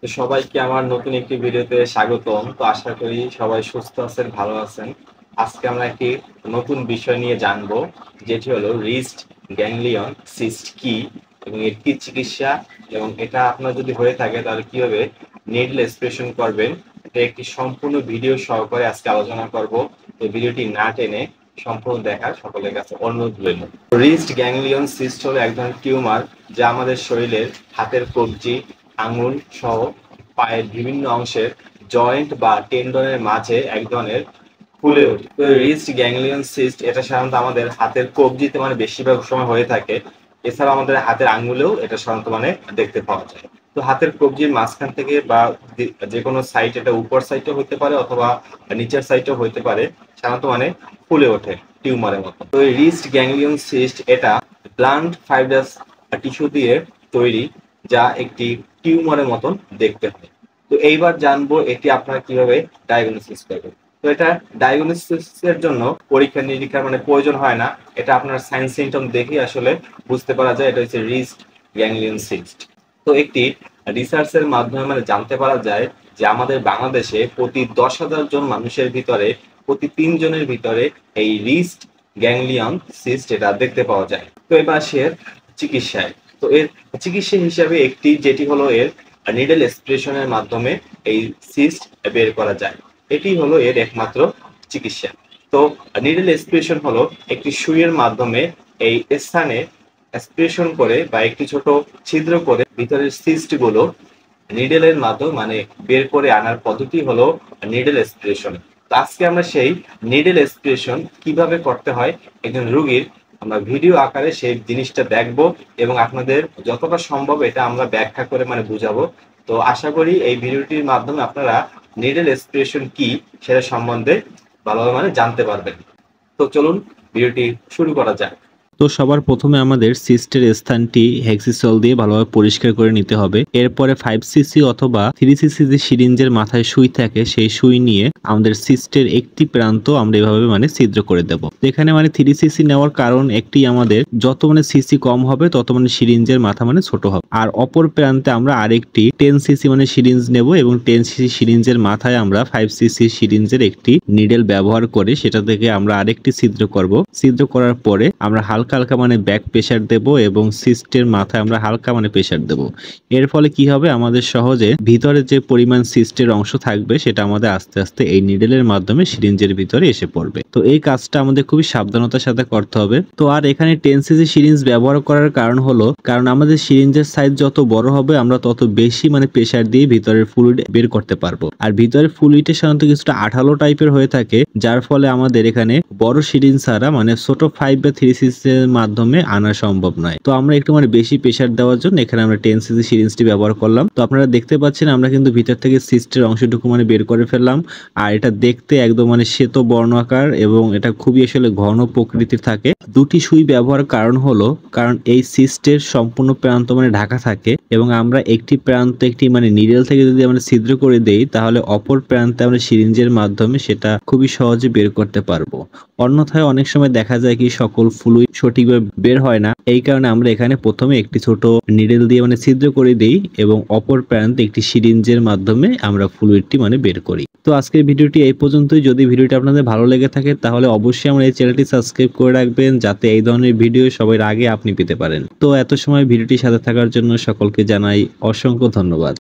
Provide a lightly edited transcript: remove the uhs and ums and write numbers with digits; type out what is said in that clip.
তো সবাইকে আমার নতুন একটি ভিডিওতে স্বাগতম। তো আশা করি সবাই সুস্থ আছেন, ভালো আছেন। আজকে আমরা একটি নতুন বিষয় নিয়ে জানবো, যেটি হলো রিস্ট গ্যাংলিয়ন সিস্ট কি এবং এর কি চিকিৎসা, এবং এটা আপনার যদি হয়ে থাকে তাহলে কিভাবে নিডল এক্সপ্রেশন করবেন। এটা একটি সম্পূর্ণ ভিডিও সহকারে আজকে আলোচনা করব। তো ভিডিওটি না টেনে সম্পূর্ণ দেখার সকলের কাছে অনুরোধ রইল। রিস্ট গ্যাংলিয়ন সিস্ট হলো এক ধরনের টিউমার যা আমাদের শরীরের হাতের কবজি, আঙুল সহ পায়ের বিভিন্ন অংশের জয়েন্ট বা টেন্ডনের মাঝে এক ধরনের ফুলে ওঠে। তো রিস্ট গ্যাংলিয়ন সিস্ট এটা সাধারণত আমাদের হাতের কবজিতে বেশিরভাগ সময় হয়ে থাকে। এছাড়া আমাদের হাতের আঙ্গুলেও এটা সাধারণত দেখতে পাওয়া যায়। তো হাতের কবজির মাঝখান থেকে বা যে কোনো সাইড, এটা উপর সাইডও হতে পারে অথবা নিচের সাইডও হতে পারে, সাধারণত ফুলে ওঠে টিউমারের মতো। তো এই রিস্ট গ্যাংলিয়ন সিস্ট এটা ব্লান্ট ফাইব্রাস টিস্যু দিয়ে তৈরি, যা একটি টিউমারের মতন দেখতে হয়। তো এইবার জানবো এটি আপনারা কিভাবে ডায়াগনোসিস করবেন। তো এটা ডায়াগনোসিসের জন্য পরীক্ষা নিরীক্ষার প্রয়োজন হয় না। এটা আপনার সাইন সিমটম দেখে আসলে বুঝতে পারা যায় এটা হচ্ছে রিস্ট গ্যাংলিয়ন সিস্ট। তো একটি রিসার্চের মাধ্যমে জানতে পারা যায় যে আমাদের বাংলাদেশে প্রতি 10,000 জন মানুষের ভিতরে প্রতি 3 জনের ভিতরে এই রিস্ট গ্যাংলিয়ন সিস্ট এটা দেখতে পাওয়া যায়। তো এবার সে চিকিৎসায়, তো এর চিকিৎসা হিসাবে একটি যেটি হলো এর নিডল এক্সপ্রেশনের মাধ্যমে এই সিস্ট বের করা যায়। এটি হলো এর একমাত্র চিকিৎসা। তো নিডল এক্সপ্রেশন হলো একটি সুইয়ের মাধ্যমে এই স্থানে এক্সপ্রেশন করে বা একটি ছোট ছিদ্র করে ভিতরের সিস্ট গুলো নিডলের মাধ্যমে বের করে আনার পদ্ধতি হলো নিডল এক্সপ্রেশন। তো আজকে আমরা সেই নিডল এক্সপ্রেশন কিভাবে করতে হয় একজন রোগীর আমরা ভিডিও আকারে সেই জিনিসটা দেখবো এবং আপনাদের যতটা সম্ভব এটা আমরা ব্যাখ্যা করে বুঝাবো। তো আশা করি এই ভিডিওটির মাধ্যমে আপনারা নিডল এক্সপ্রেশন কি সেটা সম্বন্ধে ভালোভাবে জানতে পারবেন। তো চলুন ভিডিওটি শুরু করা যাক। তো সবার প্রথমে আমাদের সিস্টের স্থানটি হেক্সিসল দিয়ে ভালোভাবে পরিষ্কার করে নিতে হবে। এরপরে 5cc অথবা 3cc যে সিরিঞ্জের মাথায় সুই থাকে সেই সুই নিয়ে আমাদের সিস্টের একটি প্রান্ত আমরা এভাবে ছিদ্র করে দেব। এখানে 3cc নেওয়ার কারণ একটি, আমাদের যত সিসি কম হবে তত সিরিঞ্জের মাথা ছোট হবে। আর অপর প্রান্তে আমরা আরেকটি 10cc সিরিঞ্জ নেব এবং 10cc সিরিঞ্জের মাথায় আমরা 5cc সিরিঞ্জের একটি নিডেল ব্যবহার করে সেটা থেকে আমরা আরেকটি ছিদ্র করব। ছিদ্র করার পরে আমরা হালকা হালকা ব্যাক প্রেসার দেব এবং সিস্টের মাথায় আমরা হালকা প্রেসার দেব। এর ফলে কি হবে, আমাদের সহজে ভিতরে যে পরিমাণ সিস্টের অংশ থাকবে সেটা আমাদের আস্তে আস্তে এই নিডেলের মাধ্যমে সিরিঞ্জের ভিতরে এসে পড়বে। তো এই কাজটা আমাদের খুবই সাবধানতার সাথে করতে হবে। তো আর এখানে 10cc সিরিঞ্জ ব্যবহার করার কারণ হলো, কারণ আমাদের সিরিঞ্জের সাইজ যত বড় হবে আমরা তত বেশি প্রেসার দিয়ে ভিতরের ফ্লুইড বের করতে পারবো। আর ভিতরের ফ্লুইডে সাধারণত কিছুটা আঠালো টাইপের হয়ে থাকে, যার ফলে আমাদের এখানে বড় সিরিঞ্জ ছাড়া ছোট 5 বা 3cc এর মাধ্যমে আনা সম্ভব নয়। তো আমরা একটু বেশি প্রেসার দেওয়ার জন্য এখানে আমরা 10cc সিরিঞ্জটি ব্যবহার করলাম। তো আপনারা দেখতে পাচ্ছেন আমরা কিন্তু ভিতর থেকে সিস্টের অংশটুকু বের করে ফেললাম। আর এটা দেখতে একদম শ্বেত বর্ণ আকার এবং এটা খুবই আসলে ঘন প্রকৃতির থাকে। দুটি সুই ব্যবহার কারণ হলো, কারণ এই সিস্টের সম্পূর্ণ প্রান্ত ঢাকা থাকে এবং আমরা একটি প্রান্ত একটি নিডেল থেকে যদি আমরা ছিদ্র করে দেই তাহলে অপর প্রান্তে আমরা সিরিঞ্জের মাধ্যমে সেটা খুবই সহজে বের করতে পারবো। অন্যথায় অনেক সময় দেখা যায় কি সকল ফ্লুইড সঠিকভাবে বের হয় না। এই কারণে আমরা এখানে প্রথমে একটি ছোট নিডেল দিয়ে ছিদ্র করে দেই এবং অপর প্রান্তে একটি সিরিঞ্জের মাধ্যমে আমরা ফ্লুইডটি বের করি। তো আজকের ভিডিওটি এই পর্যন্তই। যদি ভিডিওটি আপনাদের ভালো লেগে থাকে তাহলে অবশ্যই আমার এই চ্যানেলটি সাবস্ক্রাইব করে রাখবেন, যাতে এই ধরনের ভিডিও সবার আগে আপনি পেতে পারেন। তো এত সময় ভিডিওটির সাথে থাকার জন্য সকলকে জানাই অসংখ্য ধন্যবাদ।